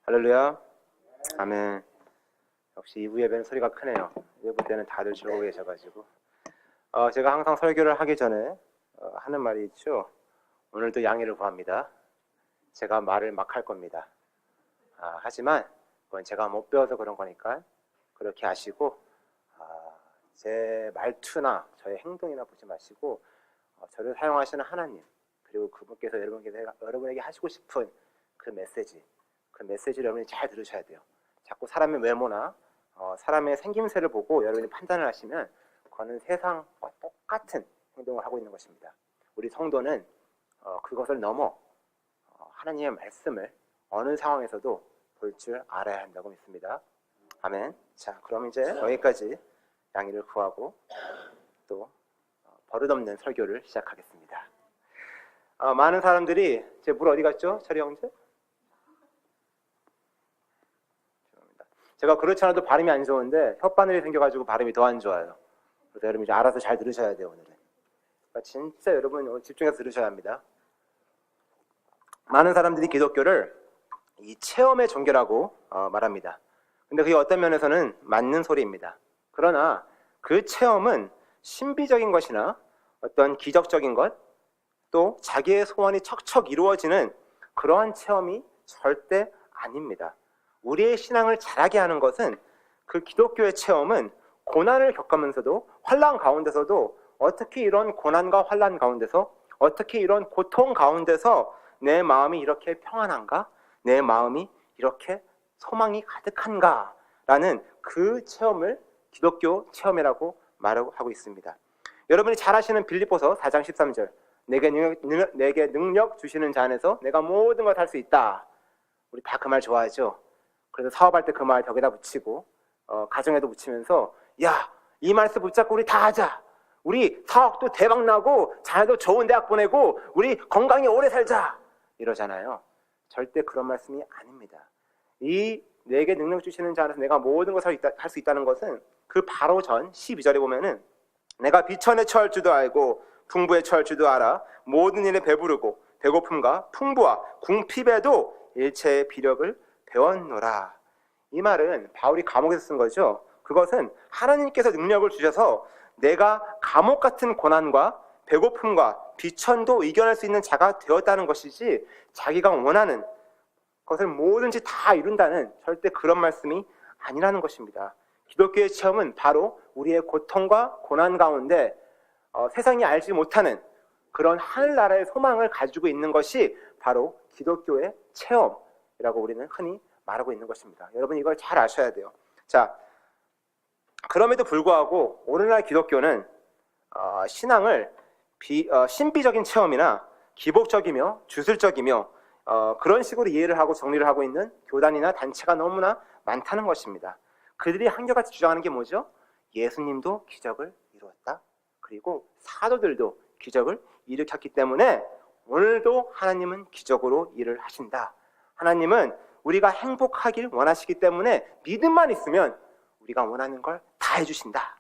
할렐루야. 아멘. 역시 2부 예배는 소리가 크네요. 1부 때는 다들 즐거워 계셔가지고 제가 항상 설교를 하기 전에 하는 말이 있죠. 오늘도 양해를 구합니다. 제가 말을 막 할 겁니다. 하지만 그건 제가 못 배워서 그런 거니까 그렇게 하시고 제 말투나 저의 행동이나 보지 마시고 저를 사용하시는 하나님, 그리고 그분께서 여러분에게 하시고 싶은 그 메시지를 여러분이 잘 들으셔야 돼요. 자꾸 사람의 외모나 사람의 생김새를 보고 여러분이 판단을 하시면 그거는 세상과 똑같은 행동을 하고 있는 것입니다. 우리 성도는 그것을 넘어 하나님의 말씀을 어느 상황에서도 볼 줄 알아야 한다고 믿습니다. 아멘. 자, 그럼 이제 여기까지 양해를 구하고 또 버릇없는 설교를 시작하겠습니다. 많은 사람들이 제 물 어디 갔죠? 철이 형제? 제가 그렇지 않아도 발음이 안 좋은데 혓바늘이 생겨가지고 발음이 더 안 좋아요. 그래서 여러분 이제 알아서 잘 들으셔야 돼요. 오늘은 그러니까 진짜 여러분 오늘 집중해서 들으셔야 합니다. 많은 사람들이 기독교를 이 체험의 종교라고 말합니다. 근데 그게 어떤 면에서는 맞는 소리입니다. 그러나 그 체험은 신비적인 것이나 어떤 기적적인 것, 또 자기의 소원이 척척 이루어지는 그러한 체험이 절대 아닙니다. 우리의 신앙을 자라게 하는 것은 그 기독교의 체험은 고난을 겪으면서도 환난 가운데서도 어떻게 이런 고난과 환난 가운데서 어떻게 이런 고통 가운데서 내 마음이 이렇게 평안한가? 내 마음이 이렇게 소망이 가득한가? 라는 그 체험을 기독교 체험이라고 말하고 있습니다. 여러분이 잘 아시는 빌립보서 4장 13절, 내게 능력 주시는 자 안에서 내가 모든 걸 할 수 있다. 우리 다 그 말 좋아하죠? 그래서 사업할 때 그 말 벽에다 붙이고 가정에도 붙이면서 야, 이 말씀 붙잡고 우리 다 하자. 우리 사업도 대박 나고 자녀도 좋은 대학 보내고 우리 건강히 오래 살자. 이러잖아요. 절대 그런 말씀이 아닙니다. 이 내게 능력 주시는 자 안에서 내가 모든 것을 할 수 있다는 것은 그 바로 전 12절에 보면은 내가 비천에 처할 줄도 알고 풍부에 처할 줄도 알아 모든 일에 배부르고 배고픔과 풍부와 궁핍에도 일체의 비력을 배웠노라. 이 말은 바울이 감옥에서 쓴 거죠. 그것은 하나님께서 능력을 주셔서 내가 감옥 같은 고난과 배고픔과 비천도 이겨낼 수 있는 자가 되었다는 것이지 자기가 원하는 것을 뭐든지 다 이룬다는 절대 그런 말씀이 아니라는 것입니다. 기독교의 체험은 바로 우리의 고통과 고난 가운데 세상이 알지 못하는 그런 하늘나라의 소망을 가지고 있는 것이 바로 기독교의 체험이라고 우리는 흔히 말하고 있는 것입니다. 여러분 이걸 잘 아셔야 돼요. 자, 그럼에도 불구하고 오늘날 기독교는 신앙을 신비적인 체험이나 기복적이며 주술적이며 그런 식으로 이해를 하고 정리를 하고 있는 교단이나 단체가 너무나 많다는 것입니다. 그들이 한결같이 주장하는 게 뭐죠? 예수님도 기적을 이루었다. 그리고 사도들도 기적을 일으켰기 때문에 오늘도 하나님은 기적으로 일을 하신다. 하나님은 우리가 행복하길 원하시기 때문에 믿음만 있으면 우리가 원하는 걸 다 해주신다.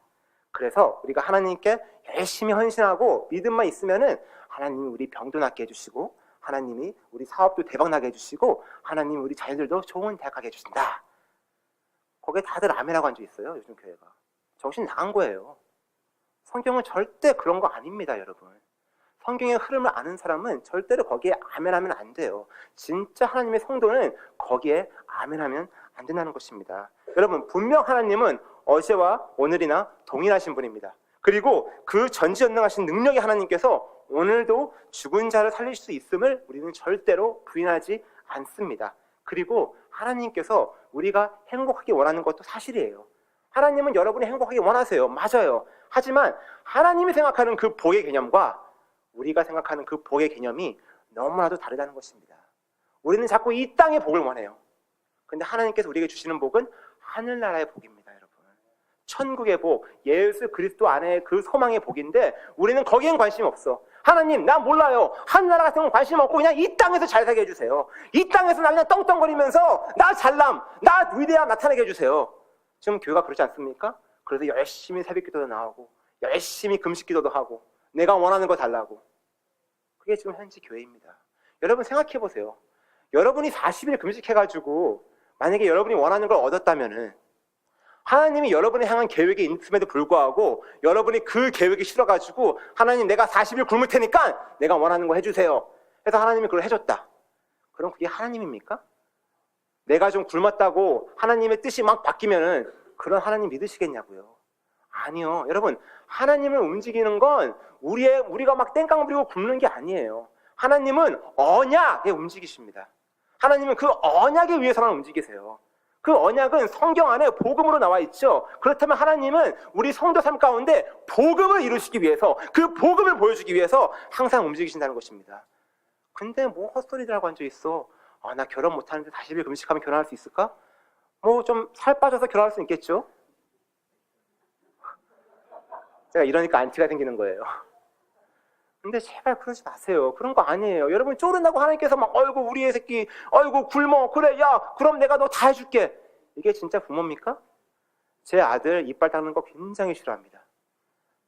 그래서 우리가 하나님께 열심히 헌신하고 믿음만 있으면은 하나님이 우리 병도 낫게 해주시고 하나님이 우리 사업도 대박나게 해주시고 하나님이 우리 자녀들도 좋은 대학 가게 해주신다. 거기에 다들 아멘하고 앉아 있어요. 요즘 교회가. 정신 나간 거예요. 성경은 절대 그런 거 아닙니다. 여러분. 성경의 흐름을 아는 사람은 절대로 거기에 아멘하면 안 돼요. 진짜 하나님의 성도는 거기에 아멘하면 안 된다는 것입니다. 여러분, 분명 하나님은 어제와 오늘이나 동일하신 분입니다. 그리고 그 전지전능하신 능력의 하나님께서 오늘도 죽은 자를 살릴 수 있음을 우리는 절대로 부인하지 않습니다. 그리고 하나님께서 우리가 행복하게 원하는 것도 사실이에요. 하나님은 여러분이 행복하게 원하세요. 맞아요. 하지만 하나님이 생각하는 그 복의 개념과 우리가 생각하는 그 복의 개념이 너무나도 다르다는 것입니다. 우리는 자꾸 이 땅의 복을 원해요. 근데 하나님께서 우리에게 주시는 복은 하늘나라의 복입니다. 여러분. 천국의 복, 예수 그리스도 안에 그 소망의 복인데 우리는 거기엔 관심 없어. 하나님, 나 몰라요. 하늘나라 같은 건 관심 없고 그냥 이 땅에서 잘 살게 해주세요. 이 땅에서 나 그냥 떵떵거리면서 나 잘남, 나 위대함 나타나게 해주세요. 지금 교회가 그렇지 않습니까? 그래서 열심히 새벽기도도 나오고 열심히 금식기도도 하고 내가 원하는 거 달라고. 그게 지금 현재 교회입니다. 여러분 생각해 보세요. 여러분이 40일 금식해가지고 만약에 여러분이 원하는 걸 얻었다면은 하나님이 여러분을 향한 계획이 있음에도 불구하고 여러분이 그 계획이 싫어가지고 하나님 내가 40일 굶을 테니까 내가 원하는 거 해주세요. 그래서 하나님이 그걸 해줬다. 그럼 그게 하나님입니까? 내가 좀 굶었다고 하나님의 뜻이 막 바뀌면은 그런 하나님 믿으시겠냐고요. 아니요. 여러분, 하나님을 움직이는 건 우리가 막 땡깡 부리고 굶는 게 아니에요. 하나님은 언약에 움직이십니다. 하나님은 그 언약에 위해서만 움직이세요. 그 언약은 성경 안에 복음으로 나와 있죠. 그렇다면 하나님은 우리 성도 삶 가운데 복음을 이루시기 위해서, 그 복음을 보여주기 위해서 항상 움직이신다는 것입니다. 근데 뭐 헛소리들 하고 앉아있어. 나 결혼 못하는데 40일 금식하면 결혼할 수 있을까? 뭐 좀 살 빠져서 결혼할 수 있겠죠? 제가 이러니까 안티가 생기는 거예요. 근데 제발 그러지 마세요. 그런 거 아니에요. 여러분 쪼른다고 하나님께서 막 어이구 우리 애 새끼 어이구 굶어 그래 야 그럼 내가 너 다 해줄게. 이게 진짜 부모입니까? 제 아들 이빨 닦는 거 굉장히 싫어합니다.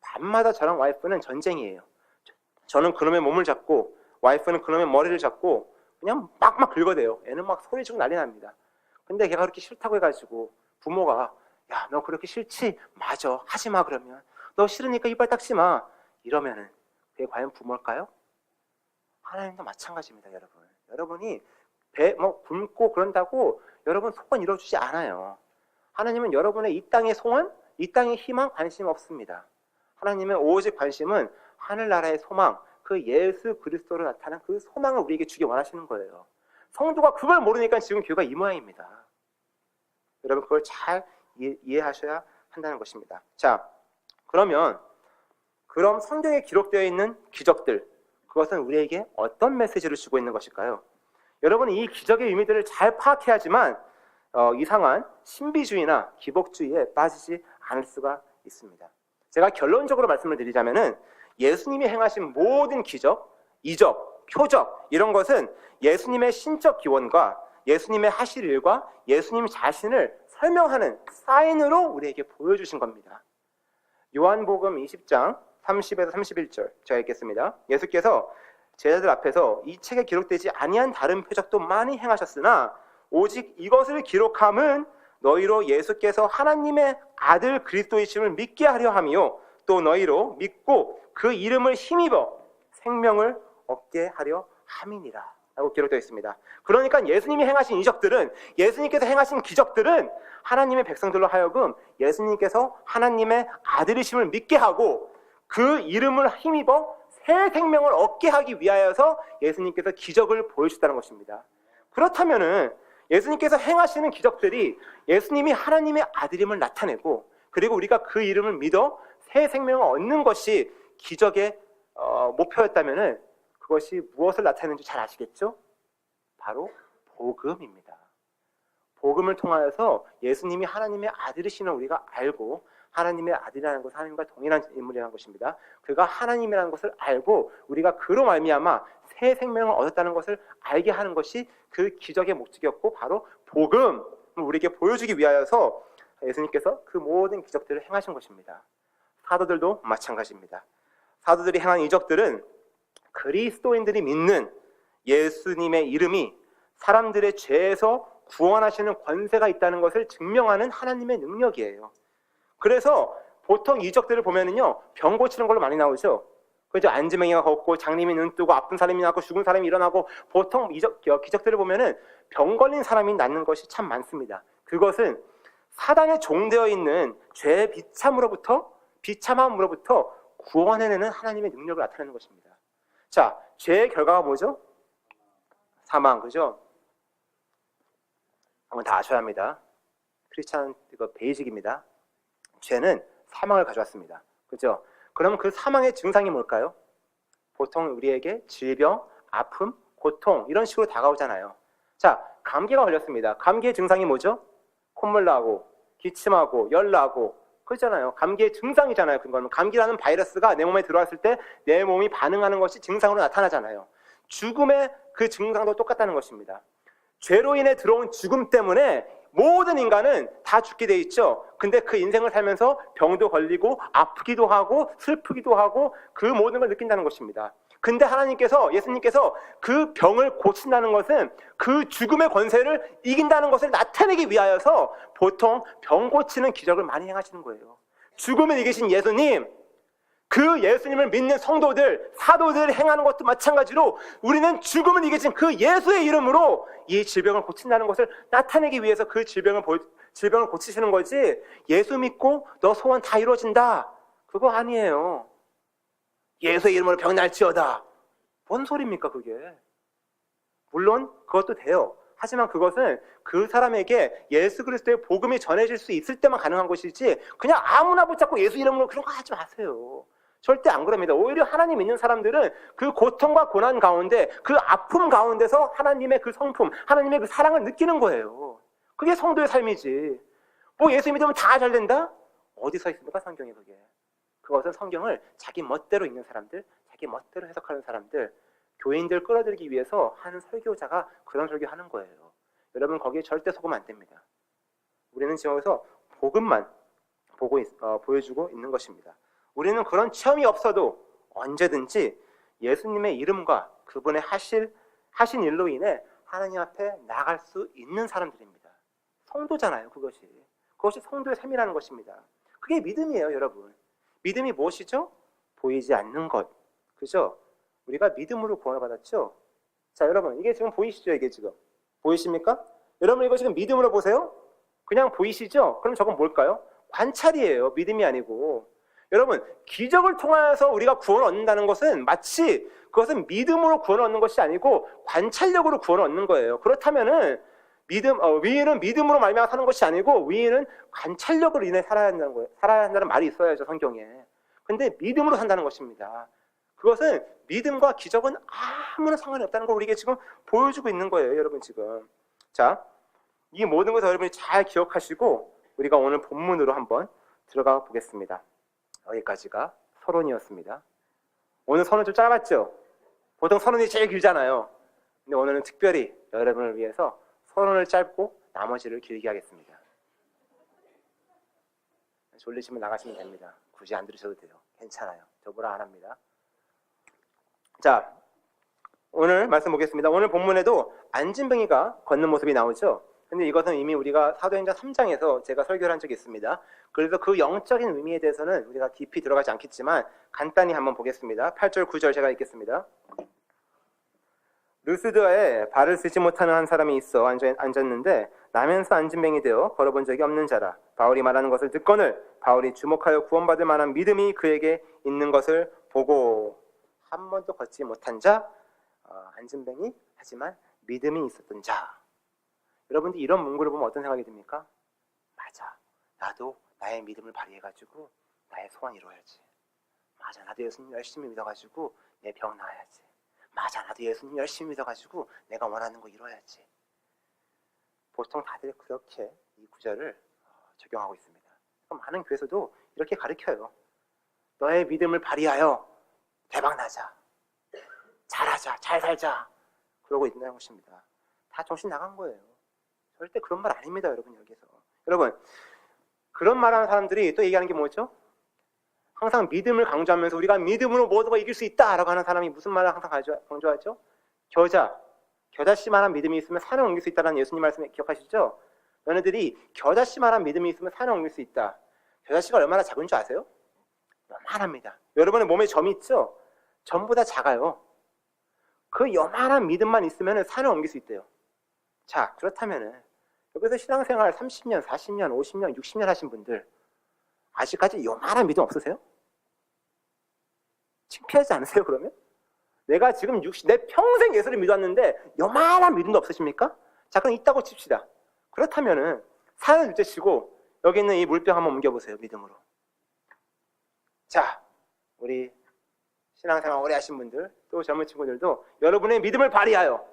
밤마다 저랑 와이프는 전쟁이에요. 저는 그놈의 몸을 잡고 와이프는 그놈의 머리를 잡고 그냥 막 긁어대요. 애는 막 소리 지르고 난리 납니다. 근데 걔가 그렇게 싫다고 해가지고 부모가 야 너 그렇게 싫지? 맞아 하지 마. 그러면 너 싫으니까 이빨 닦지 마 이러면은 그게 과연 부모일까요? 하나님도 마찬가지입니다. 여러분이 굶고 그런다고 여러분 소원 이루어주지 않아요. 하나님은 여러분의 이 땅의 소원, 이 땅의 희망 관심 없습니다. 하나님의 오직 관심은 하늘나라의 소망, 그 예수 그리스도로 나타난 그 소망을 우리에게 주기 원하시는 거예요. 성도가 그걸 모르니까 지금 교회가 이 모양입니다. 여러분 그걸 잘 이해하셔야 한다는 것입니다. 자, 그럼 성경에 기록되어 있는 기적들, 그것은 우리에게 어떤 메시지를 주고 있는 것일까요? 여러분은 이 기적의 의미들을 잘 파악해야지만 이상한 신비주의나 기복주의에 빠지지 않을 수가 있습니다. 제가 결론적으로 말씀을 드리자면은 예수님이 행하신 모든 기적, 이적, 표적 이런 것은 예수님의 신적 기원과 예수님의 하실 일과 예수님 자신을 설명하는 사인으로 우리에게 보여주신 겁니다. 요한복음 20장 30에서 31절 제가 읽겠습니다. 예수께서 제자들 앞에서 이 책에 기록되지 아니한 다른 표적도 많이 행하셨으나 오직 이것을 기록함은 너희로 예수께서 하나님의 아들 그리스도이심을 믿게 하려 함이요 또 너희로 믿고 그 이름을 힘입어 생명을 얻게 하려 함이니라 라고 기록되어 있습니다. 그러니까 예수님이 행하신 이적들은, 예수님께서 행하신 기적들은 하나님의 백성들로 하여금 예수님께서 하나님의 아들이심을 믿게 하고 그 이름을 힘입어 새 생명을 얻게 하기 위하여서 예수님께서 기적을 보여주셨다는 것입니다. 그렇다면은 예수님께서 행하시는 기적들이 예수님이 하나님의 아들임을 나타내고 그리고 우리가 그 이름을 믿어 새 생명을 얻는 것이 기적의 목표였다면은 그것이 무엇을 나타내는지 잘 아시겠죠? 바로 복음입니다. 복음을 통하여서 예수님이 하나님의 아들이시는 우리가 알고 하나님의 아들이라는 것은 하나님과 동일한 인물이라는 것입니다. 그가 하나님이라는 것을 알고 우리가 그로 말미암아 새 생명을 얻었다는 것을 알게 하는 것이 그 기적의 목적이었고 바로 복음을 우리에게 보여주기 위하여서 예수님께서 그 모든 기적들을 행하신 것입니다. 사도들도 마찬가지입니다. 사도들이 행한 이적들은 그리스도인들이 믿는 예수님의 이름이 사람들의 죄에서 구원하시는 권세가 있다는 것을 증명하는 하나님의 능력이에요. 그래서 보통 이적들을 보면은요, 병 고치는 걸로 많이 나오죠. 그죠? 안지맹이가 걷고 장님이 눈 뜨고 아픈 사람이 낫고 죽은 사람이 일어나고 보통 기적들을 보면은 병 걸린 사람이 낫는 것이 참 많습니다. 그것은 사단에 종되어 있는 죄의 비참함으로부터 구원해내는 하나님의 능력을 나타내는 것입니다. 자, 죄의 결과가 뭐죠? 사망, 그죠? 한번 다 아셔야 합니다. 크리스찬 이거 베이직입니다. 죄는 사망을 가져왔습니다. 그죠? 그럼 그 사망의 증상이 뭘까요? 보통 우리에게 질병, 아픔, 고통 이런 식으로 다가오잖아요. 자, 감기가 걸렸습니다. 감기의 증상이 뭐죠? 콧물 나고, 기침하고, 열 나고, 그렇잖아요. 감기의 증상이잖아요. 그건 감기라는 바이러스가 내 몸에 들어왔을 때 내 몸이 반응하는 것이 증상으로 나타나잖아요. 죽음의 그 증상도 똑같다는 것입니다. 죄로 인해 들어온 죽음 때문에 모든 인간은 다 죽게 돼 있죠. 근데 그 인생을 살면서 병도 걸리고 아프기도 하고 슬프기도 하고 그 모든 걸 느낀다는 것입니다. 근데 하나님께서, 예수님께서 그 병을 고친다는 것은 그 죽음의 권세를 이긴다는 것을 나타내기 위하여서 보통 병 고치는 기적을 많이 행하시는 거예요. 죽음을 이기신 예수님, 그 예수님을 믿는 성도들, 사도들 행하는 것도 마찬가지로 우리는 죽음을 이기신 그 예수의 이름으로 이 질병을 고친다는 것을 나타내기 위해서 그 질병을 고치시는 거지, 예수 믿고 너 소원 다 이루어진다, 그거 아니에요. 예수의 이름으로 병 날지어다, 뭔 소리입니까 그게? 물론 그것도 돼요. 하지만 그것은 그 사람에게 예수 그리스도의 복음이 전해질 수 있을 때만 가능한 것이지, 그냥 아무나 붙잡고 예수 이름으로 그런 거 하지 마세요. 절대 안 그럽니다. 오히려 하나님 믿는 사람들은 그 고통과 고난 가운데, 그 아픔 가운데서 하나님의 그 성품, 하나님의 그 사랑을 느끼는 거예요. 그게 성도의 삶이지. 뭐 예수 믿으면 다 잘 된다? 어디서 있습니까 성경에 그게? 그것은 성경을 자기 멋대로 읽는 사람들, 자기 멋대로 해석하는 사람들, 교인들 끌어들이기 위해서 하는 설교자가 그런 설교하는 거예요. 여러분 거기에 절대 속으면 안 됩니다. 우리는 지금 여기서 복음만 보여주고 있는 것입니다. 우리는 그런 체험이 없어도 언제든지 예수님의 이름과 그분의 하신 일로 인해 하나님 앞에 나갈 수 있는 사람들입니다. 성도잖아요. 그것이 성도의 삶이라는 것입니다. 그게 믿음이에요. 여러분, 믿음이 무엇이죠? 보이지 않는 것, 그죠? 우리가 믿음으로 구원을 받았죠. 자, 여러분 이게 지금 보이시죠? 이게 지금 보이십니까? 여러분 이거 지금 믿음으로 보세요. 그냥 보이시죠? 그럼 저건 뭘까요? 관찰이에요. 믿음이 아니고. 여러분, 기적을 통해서 우리가 구원을 얻는다는 것은 마치 그것은 믿음으로 구원을 얻는 것이 아니고 관찰력으로 구원을 얻는 거예요. 그렇다면은 위인은 믿음으로 말미암아 사는 것이 아니고 위인은 관찰력으로 인해 살아야 한다는 거예요. 살아야 한다는 말이 있어야죠, 성경에. 근데 믿음으로 산다는 것입니다. 그것은 믿음과 기적은 아무런 상관이 없다는 걸 우리에게 지금 보여주고 있는 거예요, 여러분 지금. 자, 이 모든 것을 여러분이 잘 기억하시고 우리가 오늘 본문으로 한번 들어가 보겠습니다. 여기까지가 서론이었습니다. 오늘 서론 좀 짧았죠? 보통 서론이 제일 길잖아요. 근데 오늘은 특별히 여러분을 위해서 서론을 짧고 나머지를 길게 하겠습니다. 졸리시면 나가시면 됩니다. 굳이 안 들으셔도 돼요. 괜찮아요. 저 뭐라 안 합니다. 자, 오늘 말씀 보겠습니다. 오늘 본문에도 안진뱅이가 걷는 모습이 나오죠. 근데 이것은 이미 우리가 사도행전 3장에서 제가 설교를 한 적이 있습니다. 그래서 그 영적인 의미에 대해서는 우리가 깊이 들어가지 않겠지만 간단히 한번 보겠습니다. 8절 9절 제가 읽겠습니다. 루스드어에 발을 쓰지 못하는 한 사람이 있어 앉았는데 나면서 안진뱅이 되어 걸어본 적이 없는 자라. 바울이 말하는 것을 듣거늘 바울이 주목하여 구원받을 만한 믿음이 그에게 있는 것을 보고, 한 번도 걷지 못한 자, 안진뱅이, 하지만 믿음이 있었던 자. 여러분들 이런 문구를 보면 어떤 생각이 듭니까? 맞아, 나도 나의 믿음을 발휘해가지고 나의 소원 이루어야지. 맞아, 나도 예수님 열심히 믿어가지고 내 병 나아야지. 맞아, 나도 예수님 열심히 믿어가지고 내가 원하는 거 이루어야지. 보통 다들 그렇게 이 구절을 적용하고 있습니다. 많은 교회에서도 이렇게 가르쳐요. 너의 믿음을 발휘하여 대박 나자, 잘하자, 잘 살자, 그러고 있는 것입니다. 다 정신 나간 거예요. 절대 그런 말 아닙니다, 여러분. 여기서 여러분, 그런 말하는 사람들이 또 얘기하는 게 뭐죠? 항상 믿음을 강조하면서 우리가 믿음으로 모든 걸 이길 수 있다라고 하는 사람이 무슨 말을 항상 강조하죠? 겨자씨만한 믿음이 있으면 산을 옮길 수 있다는 예수님 말씀 기억하시죠? 너네들이 겨자씨만한 믿음이 있으면 산을 옮길 수 있다. 겨자씨가 얼마나 작은 줄 아세요? 요만합니다. 여러분의 몸에 점이 있죠? 전보다 작아요. 그 요만한 믿음만 있으면 산을 옮길 수 있대요. 자, 그렇다면 여기서 신앙생활 30년, 40년, 50년, 60년 하신 분들 아직까지 요만한 믿음 없으세요? 창피하지 않으세요, 그러면? 내가 지금 내 평생 예수를 믿었는데 요만한 믿음도 없으십니까? 자, 그럼 있다고 칩시다. 그렇다면은 산을 둘째치고 여기 있는 이 물병 한번 옮겨보세요, 믿음으로. 자, 우리 신앙생활 오래 하신 분들, 또 젊은 친구들도 여러분의 믿음을 발휘하여,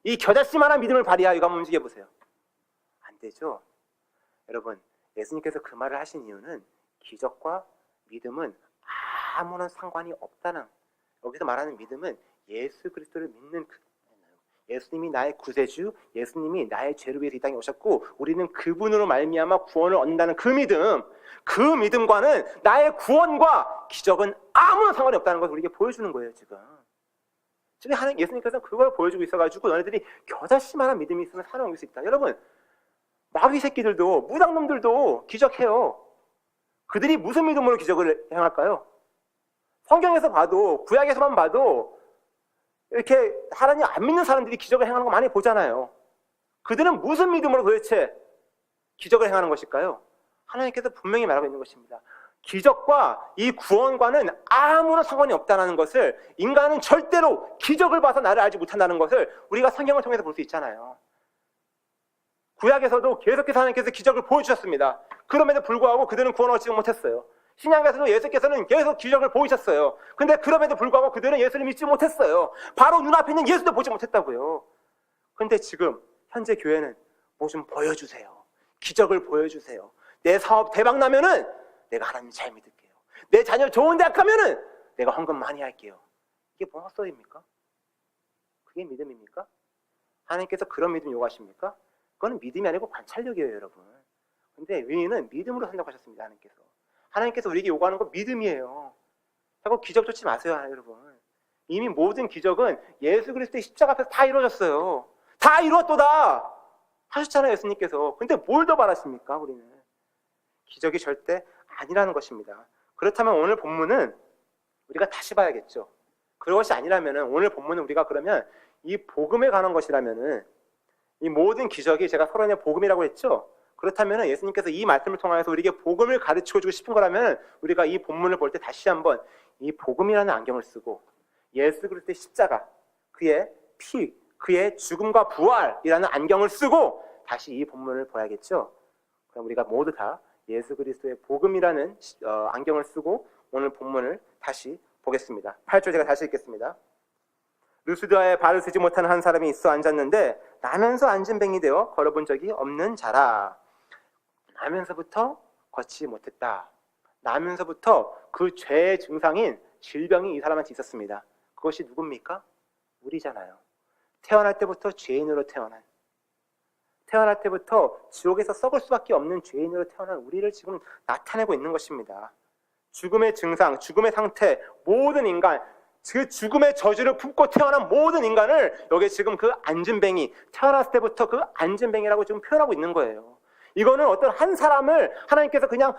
이 겨자씨만한 믿음을 발휘하여 이거 한번 움직여보세요. 안 되죠? 여러분, 예수님께서 그 말을 하신 이유는 기적과 믿음은 아무런 상관이 없다는, 여기서 말하는 믿음은 예수 그리스도를 믿는 예수님이 나의 구세주, 예수님이 나의 죄를 위해서 이 땅에 오셨고 우리는 그분으로 말미암아 구원을 얻는다는 그 믿음, 그 믿음과는 나의 구원과 기적은 아무런 상관이 없다는 것을 우리에게 보여주는 거예요, 지금. 지금 예수님께서는 그걸 보여주고 있어가지고 너네들이 겨자씨만한 믿음이 있으면 산을 옮길 수 있다. 여러분, 마귀 새끼들도 무당놈들도 기적해요. 그들이 무슨 믿음으로 기적을 행할까요? 성경에서 봐도, 구약에서만 봐도 이렇게 하나님 안 믿는 사람들이 기적을 행하는 거 많이 보잖아요. 그들은 무슨 믿음으로 도대체 기적을 행하는 것일까요? 하나님께서 분명히 말하고 있는 것입니다. 기적과 이 구원과는 아무런 상관이 없다는 것을, 인간은 절대로 기적을 봐서 나를 알지 못한다는 것을 우리가 성경을 통해서 볼 수 있잖아요. 구약에서도 계속해서 하나님께서 기적을 보여주셨습니다. 그럼에도 불구하고 그들은 구원을 얻지 못했어요. 신약에서도 예수께서는 계속 기적을 보이셨어요. 근데 그럼에도 불구하고 그들은 예수를 믿지 못했어요. 바로 눈앞에 있는 예수도 보지 못했다고요. 근데 지금 현재 교회는 뭐 좀 보여주세요. 기적을 보여주세요. 내 사업 대박 나면은 내가 하나님 잘 믿을게요. 내 자녀 좋은 대학 가면은 내가 헌금 많이 할게요. 이게 뭐가 헛소리입니까? 그게 믿음입니까? 하나님께서 그런 믿음 요구하십니까? 그건 믿음이 아니고 관찰력이에요, 여러분. 근데 위인은 믿음으로 선택하셨습니다, 하나님께서 우리에게 요구하는 건 믿음이에요. 자꾸 기적 쫓지 마세요, 여러분. 이미 모든 기적은 예수 그리스도의 십자가 앞에서 다 이루어졌어요. 다 이루었도다 하셨잖아요, 예수님께서. 근데 뭘 더 바라십니까, 우리는? 기적이 절대 아니라는 것입니다. 그렇다면 오늘 본문은 우리가 다시 봐야겠죠. 그것이 아니라면 오늘 본문은 우리가 그러면 이 복음에 관한 것이라면은, 이 모든 기적이 제가 서론에 복음이라고 했죠. 그렇다면 예수님께서 이 말씀을 통해서 우리에게 복음을 가르쳐주고 싶은 거라면 우리가 이 본문을 볼 때 다시 한번 이 복음이라는 안경을 쓰고 예수 그리스도의 십자가, 그의 피, 그의 죽음과 부활이라는 안경을 쓰고 다시 이 본문을 봐야겠죠. 그럼 우리가 모두 다 예수 그리스도의 복음이라는 안경을 쓰고 오늘 본문을 다시 보겠습니다. 8절 제가 다시 읽겠습니다. 루스드아에 발을 쓰지 못하는 한 사람이 있어 앉았는데 나면서 앉은 뱅이 되어 걸어본 적이 없는 자라. 나면서부터 걷지 못했다. 나면서부터 그 죄의 증상인 질병이 이 사람한테 있었습니다. 그것이 누굽니까? 우리잖아요. 태어날 때부터 죄인으로 태어날 때부터 지옥에서 썩을 수밖에 없는 죄인으로 태어난 우리를 지금 나타내고 있는 것입니다. 죽음의 증상, 죽음의 상태, 모든 인간, 그 죽음의 저주를 품고 태어난 모든 인간을 여기 지금 그 앉은뱅이, 태어났을 때부터 그 앉은뱅이라고 지금 표현하고 있는 거예요. 이거는 어떤 한 사람을 하나님께서 그냥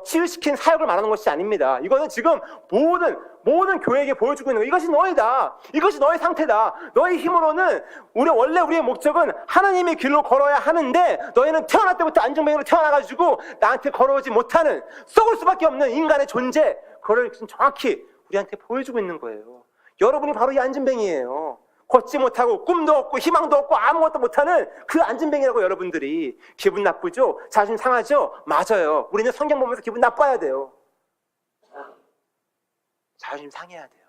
치유시킨 사역을 말하는 것이 아닙니다. 이거는 지금 모든 교회에게 보여주고 있는 거예요. 이것이 너희다. 이것이 너의 상태다. 너의 힘으로는 원래 우리의 목적은 하나님의 길로 걸어야 하는데 너희는 태어날 때부터 안정뱅이로 태어나가지고 나한테 걸어오지 못하는 썩을 수밖에 없는 인간의 존재, 그걸 지금 정확히 우리한테 보여주고 있는 거예요. 여러분이 바로 이 안진뱅이에요. 걷지 못하고 꿈도 없고 희망도 없고 아무것도 못하는 그 안진뱅이라고. 여러분들이 기분 나쁘죠? 자존심 상하죠? 맞아요. 우리는 성경 보면서 기분 나빠야 돼요. 자존심 상해야 돼요.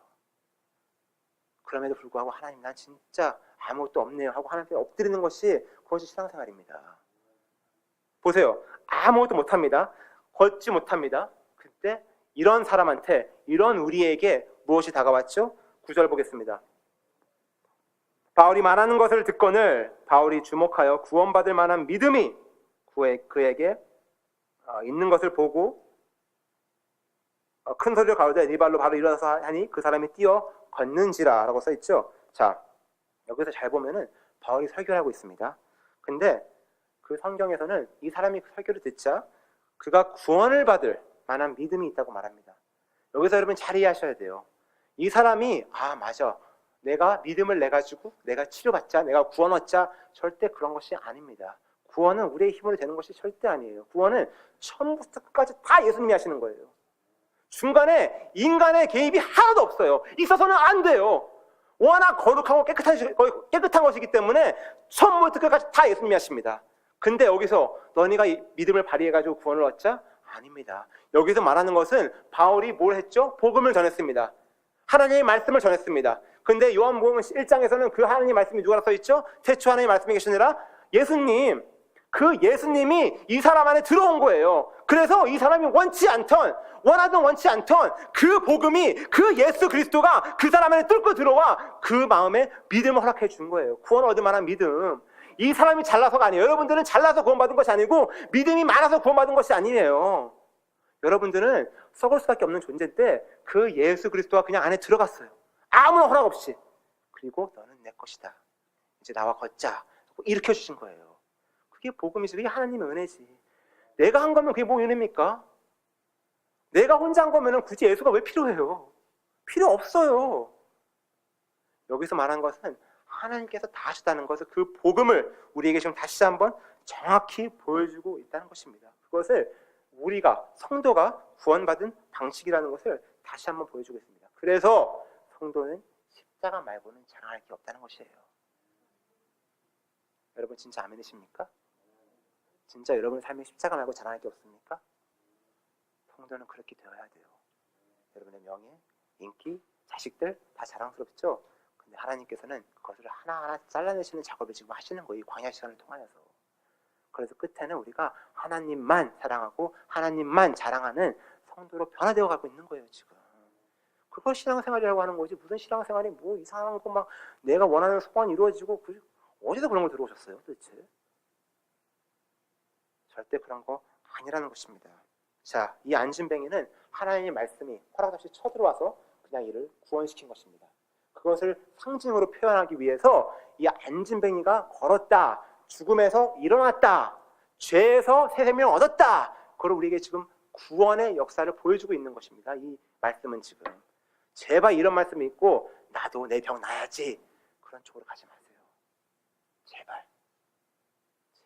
그럼에도 불구하고 하나님, 난 진짜 아무것도 없네요 하고 하나님께 엎드리는 것이, 그것이 신앙생활입니다. 보세요. 아무것도 못합니다. 걷지 못합니다. 그때 이런 사람한테, 이런 우리에게 무엇이 다가왔죠? 9절 보겠습니다. 바울이 말하는 것을 듣거늘 바울이 주목하여 구원받을 만한 믿음이 그에게 있는 것을 보고 큰 소리로 가로되 네 발로 바로 일어나서 하니 그 사람이 뛰어 걷는지라 라고 써있죠. 자, 여기서 잘 보면은 바울이 설교를 하고 있습니다. 근데 그 성경에서는 이 사람이 설교를 듣자 그가 구원을 받을 만한 믿음이 있다고 말합니다. 여기서 여러분 잘 이해하셔야 돼요. 이 사람이 맞아, 내가 믿음을 내가지고 내가 치료받자, 내가 구원 얻자, 절대 그런 것이 아닙니다. 구원은 우리의 힘으로 되는 것이 절대 아니에요. 구원은 처음부터 끝까지 다 예수님이 하시는 거예요. 중간에 인간의 개입이 하나도 없어요. 있어서는 안 돼요. 워낙 거룩하고 깨끗한 것이기 때문에 처음부터 끝까지 다 예수님이 하십니다. 근데 여기서 너네가 믿음을 발휘해가지고 구원을 얻자? 아닙니다. 여기서 말하는 것은 바울이 뭘 했죠? 복음을 전했습니다. 하나님의 말씀을 전했습니다. 근데 요한복음 1장에서는 그 하나님의 말씀이 누구라 써있죠? 태초 하나님의 말씀이 계시느라 예수님, 그 예수님이 이 사람 안에 들어온 거예요. 그래서 이 사람이 원하든 원치 않던 그 복음이, 그 예수 그리스도가 그 사람 안에 뚫고 들어와 그 마음에 믿음을 허락해 준 거예요. 구원 얻을 만한 믿음. 이 사람이 잘나서가 아니에요. 여러분들은 잘나서 구원받은 것이 아니고 믿음이 많아서 구원받은 것이 아니에요. 여러분들은 썩을 수밖에 없는 존재인데 그 예수 그리스도가 그냥 안에 들어갔어요. 아무런 허락 없이. 그리고 너는 내 것이다. 이제 나와 걷자. 일으켜 주신 거예요. 그게 복음이지. 그게 하나님의 은혜지. 내가 한 거면 그게 뭐 은혜입니까? 내가 혼자 한 거면 굳이 예수가 왜 필요해요? 필요 없어요. 여기서 말한 것은 하나님께서 다 하셨다는 것을, 그 복음을 우리에게 지금 다시 한번 정확히 보여주고 있다는 것입니다. 그것을 우리가, 성도가 구원받은 방식이라는 것을 다시 한번 보여주고 있습니다. 그래서 성도는 십자가 말고는 자랑할 게 없다는 것이에요. 여러분 진짜 아멘이십니까? 진짜 여러분의 삶에 십자가 말고 자랑할 게 없습니까? 성도는 그렇게 되어야 돼요. 여러분의 명예, 인기, 자식들 다 자랑스럽죠? 근데 하나님께서는 그것을 하나하나 잘라내시는 작업을 지금 하시는 거예요. 이 광야 시간을 통하여서. 그래서 끝에는 우리가 하나님만 사랑하고 하나님만 자랑하는 성도로 변화되어 가고 있는 거예요, 지금. 그걸 신앙생활이라고 하는 거지. 무슨 신앙생활이 뭐 이상한 거 막 내가 원하는 소원이 이루어지고, 어디서 그런 걸 들어오셨어요, 도대체? 절대 그런 거 아니라는 것입니다. 자, 이 안진뱅이는 하나님의 말씀이 허락 없이 쳐들어와서 그냥 이를 구원시킨 것입니다. 그것을 상징으로 표현하기 위해서 이 안진뱅이가 걸었다, 죽음에서 일어났다, 죄에서 새 생명을 얻었다, 그걸 우리에게 지금 구원의 역사를 보여주고 있는 것입니다. 이 말씀은 지금. 제발 이런 말씀이 있고 나도 내 병 나야지, 그런 쪽으로 가지 마세요.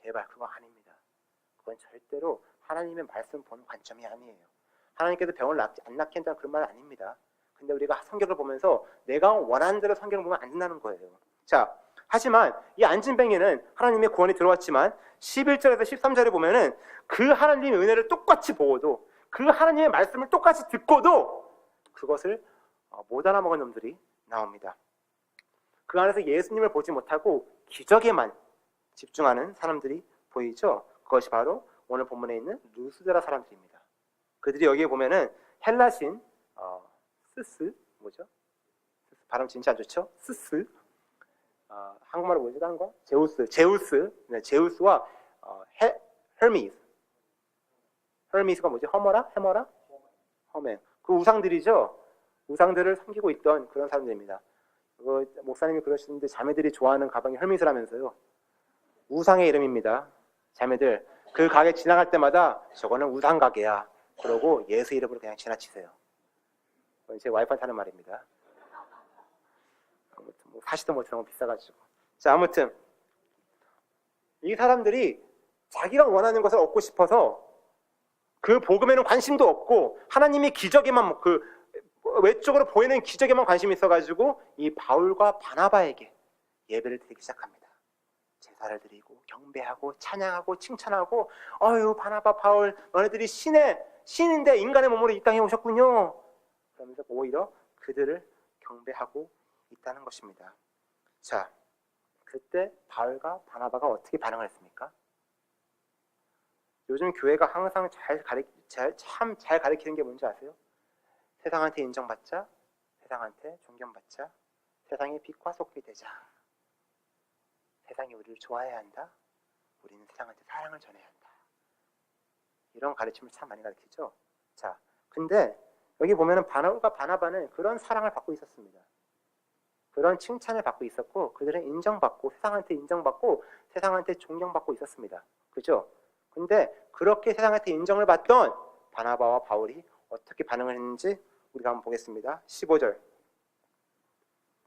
제발 그거 아닙니다. 그건 절대로 하나님의 말씀 보는 관점이 아니에요. 하나님께서 병을 안 낫게 한다는 그런 말은 아닙니다. 근데 우리가 성경을 보면서 내가 원하는 대로 성경을 보면 안 된다는 거예요. 자, 하지만 이 안진뱅이는 하나님의 구원이 들어왔지만 11절에서 13절에 보면은 그 하나님의 은혜를 똑같이 보고도, 그 하나님의 말씀을 똑같이 듣고도 그것을 못 알아먹은 놈들이 나옵니다. 그 안에서 예수님을 보지 못하고 기적에만 집중하는 사람들이 보이죠. 그것이 바로 오늘 본문에 있는 루스드라 사람들입니다. 그들이 여기에 보면은 헬라신 스스, 뭐죠? 발음 진짜 안 좋죠? 스스. 한국말로 뭐지? 다른 거? 제우스. 네, 제우스와 헬미스. 헬미스가 뭐지? 해머라? 허메. 그 우상들이죠. 우상들을 섬기고 있던 그런 사람들입니다. 목사님이 그러시는데 자매들이 좋아하는 가방이 헬미스라면서요. 우상의 이름입니다. 자매들, 그 가게 지나갈 때마다 저거는 우상 가게야, 그러고 예수 이름으로 그냥 지나치세요. 제 와이프한테 하는 말입니다. 아무튼 뭐 사시도 못하는 거 비싸가지고. 자, 아무튼 이 사람들이 자기가 원하는 것을 얻고 싶어서 그 복음에는 관심도 없고 하나님이 기적에만, 그 외적으로 보이는 기적에만 관심이 있어가지고 이 바울과 바나바에게 예배를 드리기 시작합니다. 제사를 드리고 경배하고 찬양하고 칭찬하고, 어휴 바나바 바울 너네들이 신인데 인간의 몸으로 이 땅에 오셨군요, 그러면서 오히려 그들을 경배하고 있다는 것입니다. 자, 그때 바울과 바나바가 어떻게 반응을 했습니까? 요즘 교회가 항상 참 잘 가르치는 게 뭔지 아세요? 세상한테 인정받자, 세상한테 존경받자, 세상의 빛과 소금이 되자, 세상이 우리를 좋아해야 한다, 우리는 세상한테 사랑을 전해야 한다, 이런 가르침을 참 많이 가르치죠. 자, 근데 여기 보면은 바울과 바나바는 그런 사랑을 받고 있었습니다. 그런 칭찬을 받고 있었고, 그들은 인정받고, 세상한테 인정받고, 세상한테 존경받고 있었습니다. 그죠? 근데 그렇게 세상한테 인정을 받던 바나바와 바울이 어떻게 반응을 했는지 우리가 한번 보겠습니다. 15절.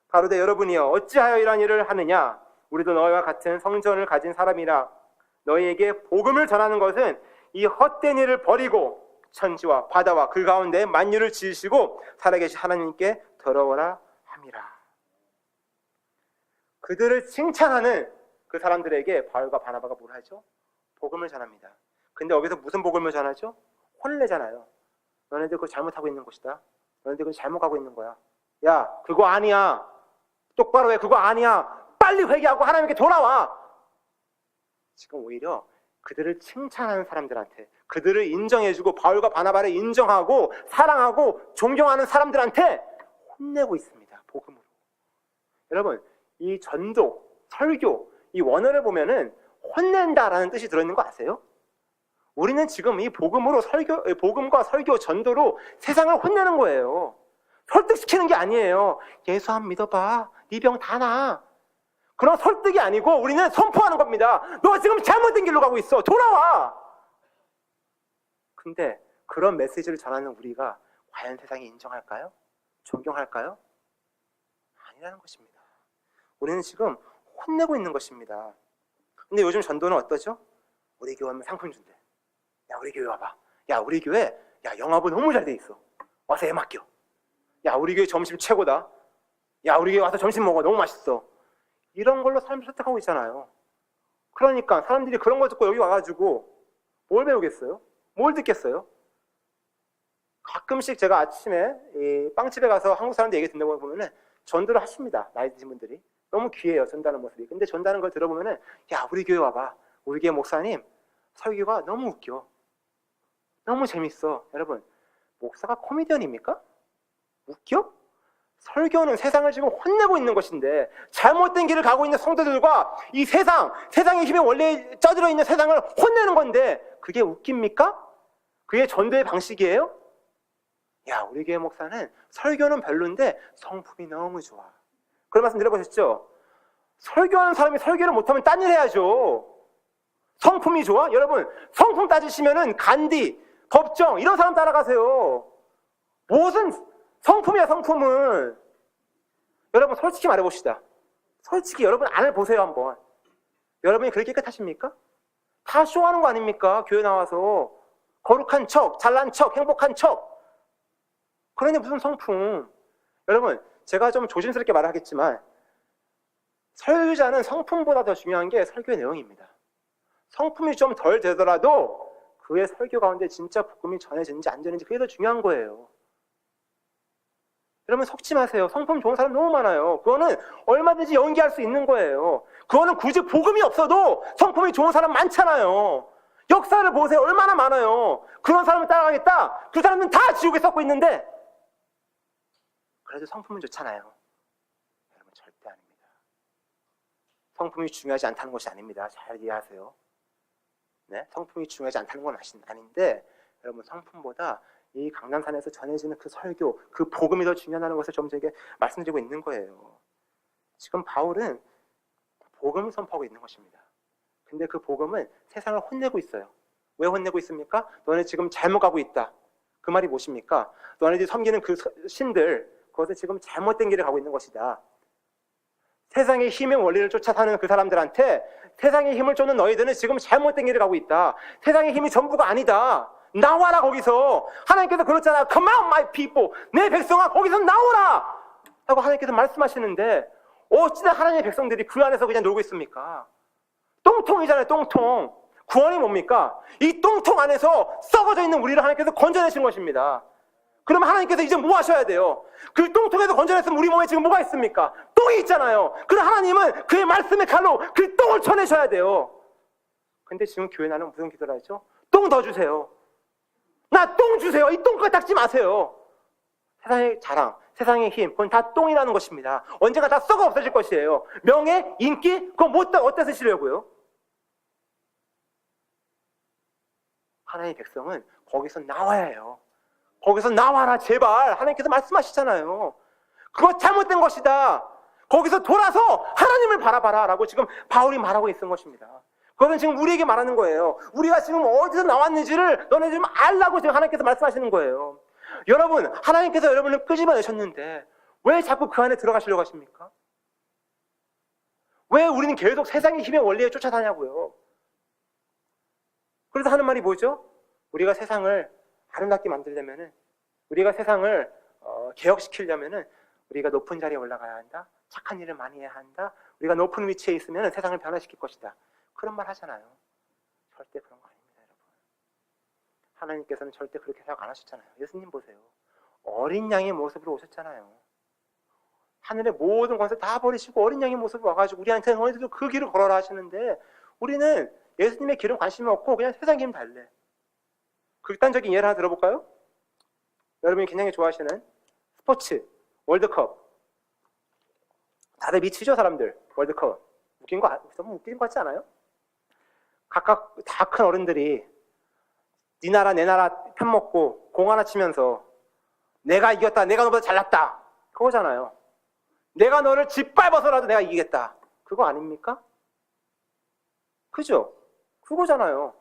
가로되 여러분이여 어찌하여 이러한 일을 하느냐? 우리도 너희와 같은 성전을 가진 사람이라. 너희에게 복음을 전하는 것은 이 헛된 일을 버리고 천지와 바다와 그 가운데 만유를 지으시고 살아계신 하나님께 더러워라 함이라. 그들을 칭찬하는 그 사람들에게 바울과 바나바가 뭘 하죠? 복음을 전합니다. 근데 여기서 무슨 복음을 전하죠? 혼내잖아요. 너네들 그거 잘못하고 있는 것이다. 너네들 그거 잘못 가고 있는 거야. 야, 그거 아니야. 똑바로 해. 그거 아니야. 빨리 회개하고 하나님께 돌아와. 지금 오히려 그들을 칭찬하는 사람들한테, 그들을 인정해주고 바울과 바나바를 인정하고 사랑하고 존경하는 사람들한테 혼내고 있습니다. 복음으로. 여러분, 이 전도, 설교, 이 원어를 보면은 혼낸다라는 뜻이 들어있는 거 아세요? 우리는 지금 이 복음과 설교, 전도로 세상을 혼내는 거예요. 설득시키는 게 아니에요. 예수 한 믿어봐. 네 병 다 나아. 그런 설득이 아니고 우리는 선포하는 겁니다. 너 지금 잘못된 길로 가고 있어. 돌아와. 근데 그런 메시지를 전하는 우리가 과연 세상이 인정할까요? 존경할까요? 아니라는 것입니다. 우리는 지금 혼내고 있는 것입니다. 근데 요즘 전도는 어떠죠? 우리 교회 하면 상품 준대. 야, 우리 교회 와봐. 야, 우리 교회 영업은 너무 잘 돼 있어. 와서 애 맡겨. 야, 우리 교회 점심 최고다. 야, 우리 교회 와서 점심 먹어. 너무 맛있어. 이런 걸로 사람들 설득하고 있잖아요. 그러니까 사람들이 그런 거 듣고 여기 와가지고 뭘 배우겠어요? 뭘 듣겠어요? 가끔씩 제가 아침에 이 빵집에 가서 한국 사람들 얘기 듣는 거 보면은 전도를 하십니다. 나이 드신 분들이. 너무 귀해요, 전도하는 모습이. 근데 전도하는 걸 들어보면은, 야, 우리 교회 와봐. 우리 교회 목사님 설교가 너무 웃겨. 너무 재밌어. 여러분, 목사가 코미디언입니까? 웃겨? 설교는 세상을 지금 혼내고 있는 것인데 잘못된 길을 가고 있는 성도들과 이 세상의 힘에 원래 쪄들어 있는 세상을 혼내는 건데 그게 웃깁니까? 그게 전도의 방식이에요? 야, 우리 교회 목사는 설교는 별론데 성품이 너무 좋아. 그런 말씀 들어보셨죠? 설교하는 사람이 설교를 못하면 딴 일 해야죠. 성품이 좋아? 여러분, 성품 따지시면은 간디, 법정 이런 사람 따라가세요. 무슨 성품이야, 성품은. 여러분, 솔직히 말해봅시다. 솔직히 여러분 안을 보세요, 한번. 여러분이 그렇게 깨끗하십니까? 다 쇼하는 거 아닙니까? 교회 나와서 거룩한 척, 잘난 척, 행복한 척. 그러니 무슨 성품. 여러분, 제가 좀 조심스럽게 말하겠지만 설교자는 성품보다 더 중요한 게 설교의 내용입니다. 성품이 좀 덜 되더라도 그의 설교 가운데 진짜 복음이 전해지는지 안 전해지는지 그게 더 중요한 거예요. 여러분, 속지 마세요. 성품 좋은 사람 너무 많아요. 그거는 얼마든지 연기할 수 있는 거예요. 그거는 굳이 복음이 없어도 성품이 좋은 사람 많잖아요. 역사를 보세요. 얼마나 많아요. 그런 사람을 따라가겠다. 그 사람은 다 지옥에 썩고 있는데 그래도 성품은 좋잖아요. 여러분, 절대 아닙니다. 성품이 중요하지 않다는 것이 아닙니다. 잘 이해하세요. 네? 성품이 중요하지 않다는 건 아닌데 여러분, 성품보다 이 강남산에서 전해지는 그 설교, 그 복음이 더 중요하다는 것을 좀 제게 말씀드리고 있는 거예요. 지금 바울은 복음을 선포하고 있는 것입니다. 근데 그 복음은 세상을 혼내고 있어요. 왜 혼내고 있습니까? 너네 지금 잘못 가고 있다. 그 말이 무엇입니까? 너네들이 섬기는 그 신들, 그것은 지금 잘못된 길을 가고 있는 것이다. 세상의 힘의 원리를 쫓아 사는 그 사람들한테 세상의 힘을 쫓는 너희들은 지금 잘못된 길을 가고 있다. 세상의 힘이 전부가 아니다. 나와라, 거기서. 하나님께서 그렇잖아. Come out, my people. 내 백성아, 거기서 나오라! 하고 하나님께서 말씀하시는데 어찌나 하나님의 백성들이 그 안에서 그냥 놀고 있습니까? 똥통이잖아요, 똥통. 구원이 뭡니까? 이 똥통 안에서 썩어져 있는 우리를 하나님께서 건져내신 것입니다. 그러면 하나님께서 이제 뭐 하셔야 돼요? 그 똥통에서 건져냈으면 우리 몸에 지금 뭐가 있습니까? 똥이 있잖아요. 그럼 하나님은 그의 말씀의 칼로 그 똥을 쳐내셔야 돼요. 근데 지금 교회 나는 무슨 기도를 하죠? 똥 더 주세요. 나 똥 주세요. 이 똥까지 닦지 마세요. 세상의 자랑, 세상의 힘, 그건 다 똥이라는 것입니다. 언젠가 다 썩어 없어질 것이에요. 명예, 인기, 그건 어디다 쓰시려고요? 하나님의 백성은 거기서 나와야 해요. 거기서 나와라, 제발. 하나님께서 말씀하시잖아요. 그거 잘못된 것이다. 거기서 돌아서 하나님을 바라봐라 라고 지금 바울이 말하고 있는 것입니다. 그거는 지금 우리에게 말하는 거예요. 우리가 지금 어디서 나왔는지를 너네 지금 알라고 지금 하나님께서 말씀하시는 거예요. 여러분, 하나님께서 여러분을 끄집어내셨는데 왜 자꾸 그 안에 들어가시려고 하십니까? 왜 우리는 계속 세상의 힘의 원리에 쫓아다냐고요? 그래서 하는 말이 뭐죠? 우리가 세상을 아름답게 만들려면은, 우리가 세상을 개혁시키려면은 우리가 높은 자리에 올라가야 한다. 착한 일을 많이 해야 한다. 우리가 높은 위치에 있으면 세상을 변화시킬 것이다. 그런 말 하잖아요. 절대 그런 거 아닙니다, 여러분. 하나님께서는 절대 그렇게 생각 안 하셨잖아요. 예수님 보세요. 어린 양의 모습으로 오셨잖아요. 하늘의 모든 것을 다 버리시고 어린 양의 모습으로 와가지고 우리한테 너희들도 그 길을 걸어라 하시는데 우리는 예수님의 길은 관심이 없고 그냥 세상 길 달래. 극단적인 예를 하나 들어볼까요? 여러분이 굉장히 좋아하시는 스포츠, 월드컵. 다들 미치죠, 사람들. 월드컵. 너무 웃긴 거 같지 않아요? 각각 다 큰 어른들이 네 나라 내 나라 편먹고 공 하나 치면서 내가 이겼다, 내가 너보다 잘났다, 그거잖아요. 내가 너를 짓밟아서라도 내가 이기겠다. 그거 아닙니까? 그죠? 그거잖아요.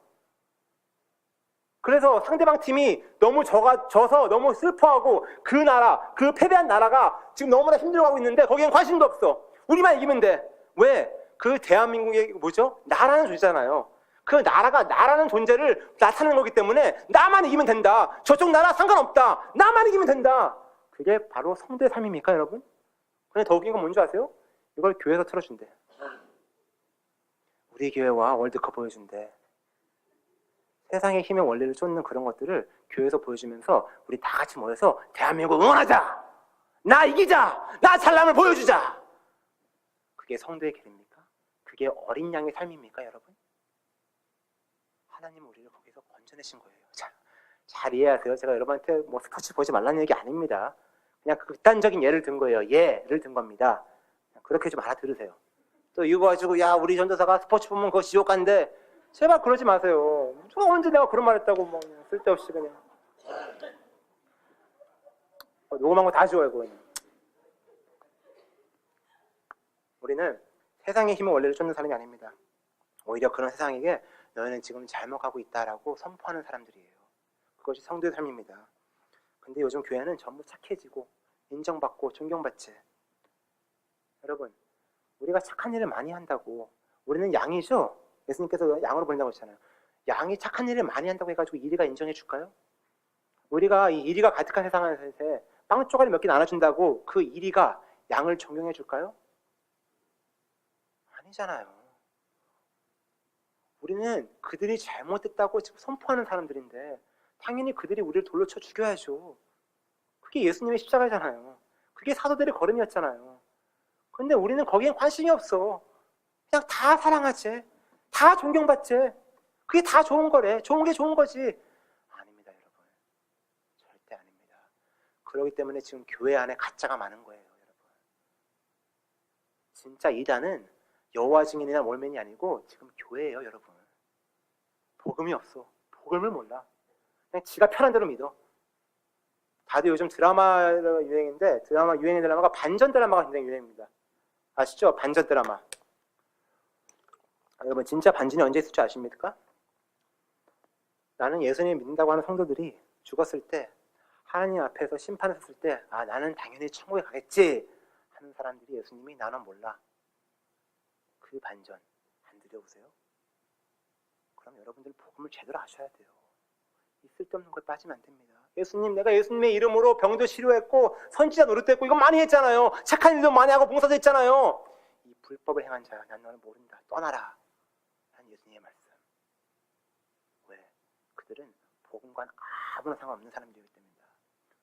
그래서 상대방 팀이 너무 져서 너무 슬퍼하고 그 나라, 그 패배한 나라가 지금 너무나 힘들어하고 있는데 거기엔 관심도 없어. 우리만 이기면 돼. 왜? 그 대한민국의 뭐죠? 나라는 존재잖아요. 그 나라가 나라는 존재를 나타내는 거기 때문에 나만 이기면 된다. 저쪽 나라 상관없다. 나만 이기면 된다. 그게 바로 성도의 삶입니까, 여러분? 근데 더 웃긴 건 뭔지 아세요? 이걸 교회에서 틀어준대. 우리 교회와 월드컵 보여준대. 세상의 힘의 원리를 쫓는 그런 것들을 교회에서 보여주면서 우리 다 같이 모여서 대한민국 응원하자! 나 이기자! 나 잘남을 보여주자! 그게 성도의 길입니까? 그게 어린 양의 삶입니까, 여러분? 하나님은 우리를 거기서 건져내신 거예요. 자, 잘 이해하세요. 제가 여러분한테 뭐 스포츠 보지 말라는 얘기 아닙니다. 그냥 극단적인 예를 든 거예요. 예를 든 겁니다. 그렇게 좀 알아들으세요. 또 이거 가지고 야 우리 전도사가 스포츠 보면 그거 지옥 간대. 제발 그러지 마세요. 언제 내가 그런 말 했다고 뭐 그냥 쓸데없이 그냥 녹음한 거 다 지워요 그거는. 우리는 세상의 힘의 원리를 쫓는 사람이 아닙니다. 오히려 그런 세상에게 너희는 지금 잘못 가고 있다라고 선포하는 사람들이에요. 그것이 성도의 삶입니다. 근데 요즘 교회는 전부 착해지고 인정받고 존경받지. 여러분, 우리가 착한 일을 많이 한다고 우리는 양이죠? 예수님께서 양으로 보낸다고 했잖아요. 양이 착한 일을 많이 한다고 해가지고 이리가 인정해 줄까요? 우리가 이 이리가 가득한 세상에서 빵 쪼가리 몇 개 나눠준다고 그 이리가 양을 존경해 줄까요? 아니잖아요. 우리는 그들이 잘못했다고 지금 선포하는 사람들인데 당연히 그들이 우리를 돌로 쳐 죽여야죠. 그게 예수님의 십자가잖아요. 그게 사도들의 걸음이었잖아요. 근데 우리는 거기엔 관심이 없어. 그냥 다 사랑하지. 다 존경받지. 그게 다 좋은 거래. 좋은 게 좋은 거지. 아닙니다, 여러분. 절대 아닙니다. 그렇기 때문에 지금 교회 안에 가짜가 많은 거예요, 여러분. 진짜 이단은 여호와 증인이나 몰맨이 아니고 지금 교회예요, 여러분. 복음이 없어. 복음을 몰라. 그냥 지가 편한 대로 믿어. 다들 요즘 드라마 유행인데 유행의 드라마가 반전 드라마가 굉장히 유행입니다. 아시죠? 반전 드라마. 여러분 진짜 반전이 언제 있을 줄 아십니까? 나는 예수님 믿는다고 하는 성도들이 죽었을 때 하나님 앞에서 심판을 했을 때 나는 당연히 천국에 가겠지 하는 사람들이 예수님이 나는 몰라. 그 반전 안 들여보세요? 그럼 여러분들 복음을 제대로 아셔야 돼요. 이 쓸데없는 걸 빠지면 안 됩니다. 예수님, 내가 예수님의 이름으로 병도 치료했고 선지자 노릇도 했고 이거 많이 했잖아요. 착한 일도 많이 하고 봉사도 했잖아요. 이 불법을 행한 자야, 난 너를 모른다. 떠나라. 난 예수님의 말씀. 왜? 그들은 복음과는 아무런 상관없는 사람들이기 때문입니다.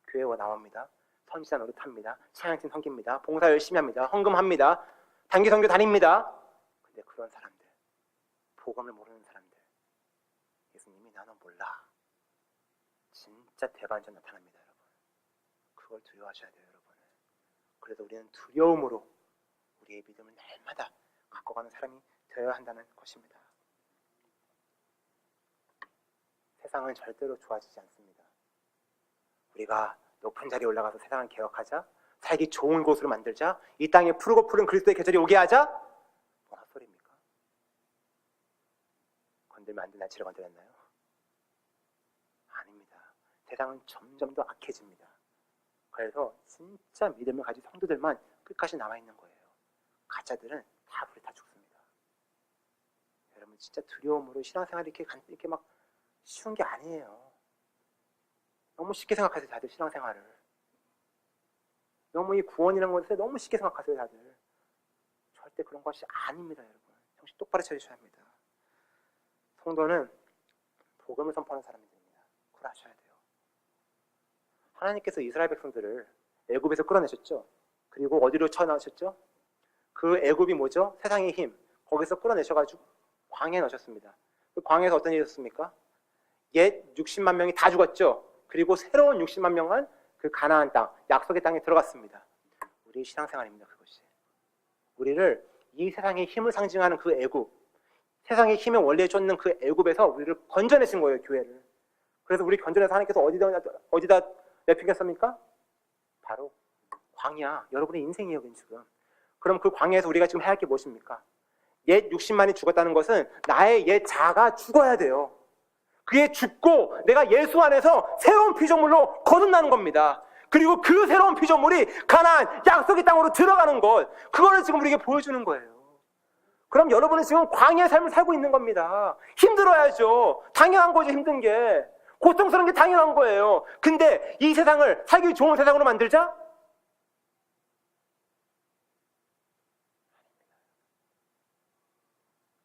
교회에 나옵니다. 선지자 노릇합니다. 찬양팀 섬깁니다. 봉사 열심히 합니다. 헌금합니다. 단기 선교 다닙니다. 근데 그런 사람들, 복음을 모르는 사람들, 예수님이 나는 몰라. 진짜 대반전 나타납니다, 여러분. 그걸 두려워하셔야 돼요, 여러분. 그래서 우리는 두려움으로 우리의 믿음을 날마다 갖고 가는 사람이 되어야 한다는 것입니다. 세상은 절대로 좋아지지 않습니다. 우리가 높은 자리에 올라가서 세상을 개혁하자, 살기 좋은 곳으로 만들자, 이 땅에 푸르고 푸른 그리스도의 계절이 오게 하자, 뭐 헛소리입니까? 건들면 안 되는 날치를 건드렸나요? 아닙니다. 세상은 점점 더 악해집니다. 그래서 진짜 믿음을 가진 성도들만 끝까지 남아있는 거예요. 가짜들은 다 불에 타 죽습니다. 여러분 진짜 두려움으로 신앙생활이 이렇게 막 쉬운 게 아니에요. 너무 쉽게 생각하세요, 다들 신앙생활을. 너무 이 구원이라는 것에 너무 쉽게 생각하세요, 다들. 절대 그런 것이 아닙니다, 여러분. 정신 똑바로 차리셔야 합니다. 성도는 복음을 선포하는 사람들입니다. 그걸 아셔야 돼요. 하나님께서 이스라엘 백성들을 애굽에서 끌어내셨죠. 그리고 어디로 쳐넣으셨죠? 그 애굽이 뭐죠? 세상의 힘. 거기서 끌어내셔가지고 광야에 넣으셨습니다. 그 광야에서 어떤 일이 있었습니까? 옛 60만 명이 다 죽었죠. 그리고 새로운 60만 명은 그 가나안 땅, 약속의 땅에 들어갔습니다. 우리의 신앙생활입니다, 그것이. 우리를 이 세상의 힘을 상징하는 그 애굽, 세상의 힘의 원리에 쫓는 그 애굽에서 우리를 건져내신 거예요, 교회를. 그래서 우리 건져내서 하나님께서 어디다 내팽겼습니까? 바로 광야, 여러분의 인생이에요, 지금. 그럼 그 광야에서 우리가 지금 해야 할 게 무엇입니까? 옛 60만이 죽었다는 것은 나의 옛 자가 죽어야 돼요. 그게 죽고 내가 예수 안에서 새로운 피조물로 거듭나는 겁니다. 그리고 그 새로운 피조물이 가나안 약속의 땅으로 들어가는 것, 그거를 지금 우리에게 보여주는 거예요. 그럼 여러분은 지금 광야의 삶을 살고 있는 겁니다. 힘들어야죠. 당연한 거죠, 힘든 게. 고통스러운 게 당연한 거예요. 근데 이 세상을 살기 좋은 세상으로 만들자?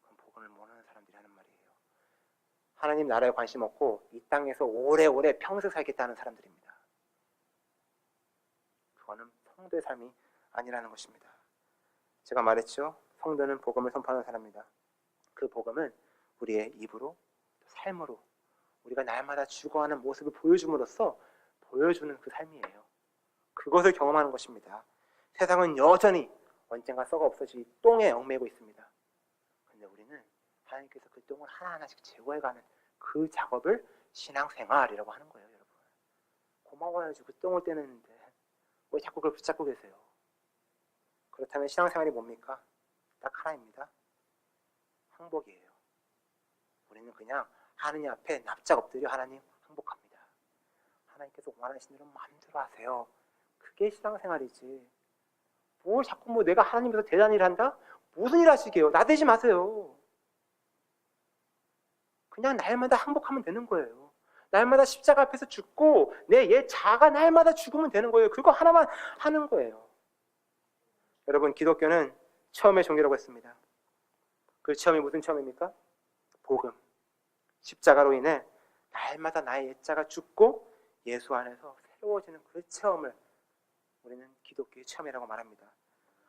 그건 복음을 모르는 사람들이 하는 말이에요. 하나님 나라에 관심 없고 이 땅에서 오래오래 평생 살겠다는 사람들입니다. 그거는 성도의 삶이 아니라는 것입니다. 제가 말했죠. 성도는 복음을 선포하는 사람입니다. 그 복음은 우리의 입으로, 삶으로 우리가 날마다 죽어가는 모습을 보여줌으로써 보여주는 그 삶이에요. 그것을 경험하는 것입니다. 세상은 여전히 언젠가 썩어 없어질 똥에 얽매이고 있습니다. 그런데 우리는 하나님께서 그 똥을 하나하나씩 제거해가는 그 작업을 신앙생활이라고 하는 거예요. 여러분, 고마워야지. 그 똥을 떼는데 왜 자꾸 그걸 붙잡고 계세요? 그렇다면 신앙생활이 뭡니까? 딱 하나입니다. 항복이에요. 우리는 그냥 하느님 앞에 납작 엎드려 하나님 항복합니다. 하나님께서 원하시는 대로 마음대로 하세요. 그게 신앙생활이지. 뭘 자꾸 내가 하나님께서 대단한 일을 한다? 무슨 일 하시게요? 나대지 마세요. 그냥 날마다 항복하면 되는 거예요. 날마다 십자가 앞에서 죽고 내 옛 자아가 날마다 죽으면 되는 거예요. 그거 하나만 하는 거예요. 여러분, 기독교는 체험의 종교라고 했습니다. 그 체험이 무슨 체험입니까? 복음. 십자가로 인해 날마다 나의 옛자가 죽고 예수 안에서 새로워지는 그 체험을 우리는 기독교의 체험이라고 말합니다.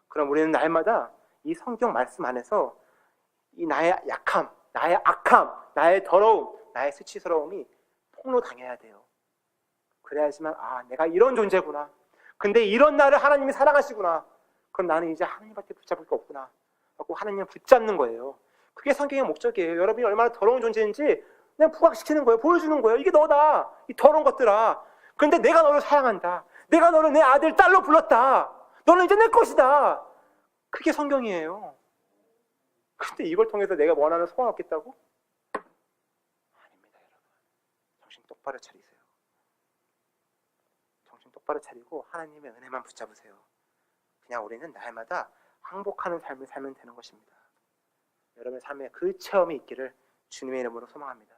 그럼 우리는 날마다 이 성경 말씀 안에서 이 나의 약함, 나의 악함, 나의 더러움, 나의 수치스러움이 폭로당해야 돼요. 그래야지만 내가 이런 존재구나. 근데 이런 나를 하나님이 사랑하시구나. 그럼 나는 이제 하나님밖에 붙잡을 게 없구나 하고 하나님을 붙잡는 거예요. 그게 성경의 목적이에요. 여러분이 얼마나 더러운 존재인지 그냥 부각시키는 거예요. 보여주는 거예요. 이게 너다. 이 더러운 것들아. 그런데 내가 너를 사랑한다. 내가 너를 내 아들, 딸로 불렀다. 너는 이제 내 것이다. 그게 성경이에요. 근데 이걸 통해서 내가 원하는 소원 얻겠다고? 아닙니다, 여러분. 정신 똑바로 차리세요. 정신 똑바로 차리고 하나님의 은혜만 붙잡으세요. 그냥 우리는 날마다 항복하는 삶을 살면 되는 것입니다. 여러분의 삶에 그 체험이 있기를 주님의 이름으로 소망합니다.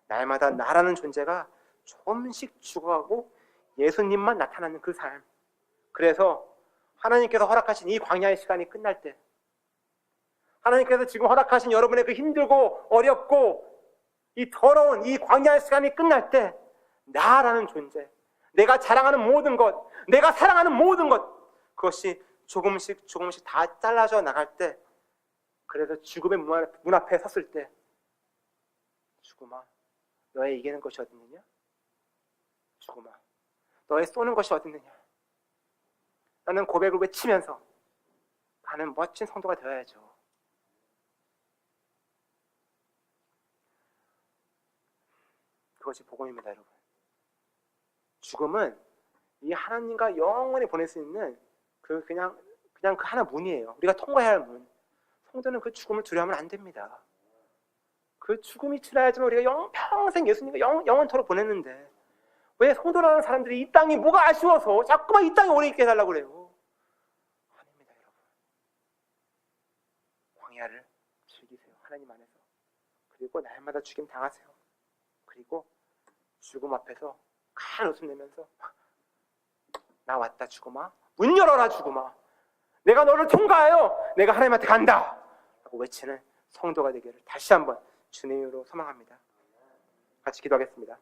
날마다 나라는 존재가 조금씩 죽어가고 예수님만 나타나는 그 삶. 그래서 하나님께서 허락하신 이 광야의 시간이 끝날 때, 하나님께서 지금 허락하신 여러분의 그 힘들고 어렵고 이 더러운 이 광야의 시간이 끝날 때 나라는 존재, 내가 자랑하는 모든 것, 내가 사랑하는 모든 것, 그것이 조금씩 다 잘라져 나갈 때, 그래서 죽음의 문 앞에 섰을 때, 죽음아, 너의 이기는 것이 어디 있느냐? 죽음아, 너의 쏘는 것이 어디 있느냐? 라는 고백을 외치면서 가는 멋진 성도가 되어야죠. 그것이 복음입니다, 여러분. 죽음은 이 하나님과 영원히 보낼 수 있는 그냥 그 하나 문이에요. 우리가 통과해야 할 문. 성도는 그 죽음을 두려워하면 안 됩니다. 그 죽음이 지나야지만 우리가 평생 예수님과 영원토록 보냈는데 왜 성도라는 사람들이 이 땅이 뭐가 아쉬워서 자꾸만 이 땅에 오래 있게 해달라고 그래요? 아닙니다, 여러분. 광야를 즐기세요. 하나님 안에서. 그리고 날마다 죽임 당하세요. 그리고 죽음 앞에서 큰 웃음 내면서 나 왔다 죽음아, 문 열어라 죽음아, 내가 너를 통과하여 내가 하나님한테 간다 라고 외치는 성도가 되기를 다시 한번 주님으로 소망합니다. 같이 기도하겠습니다.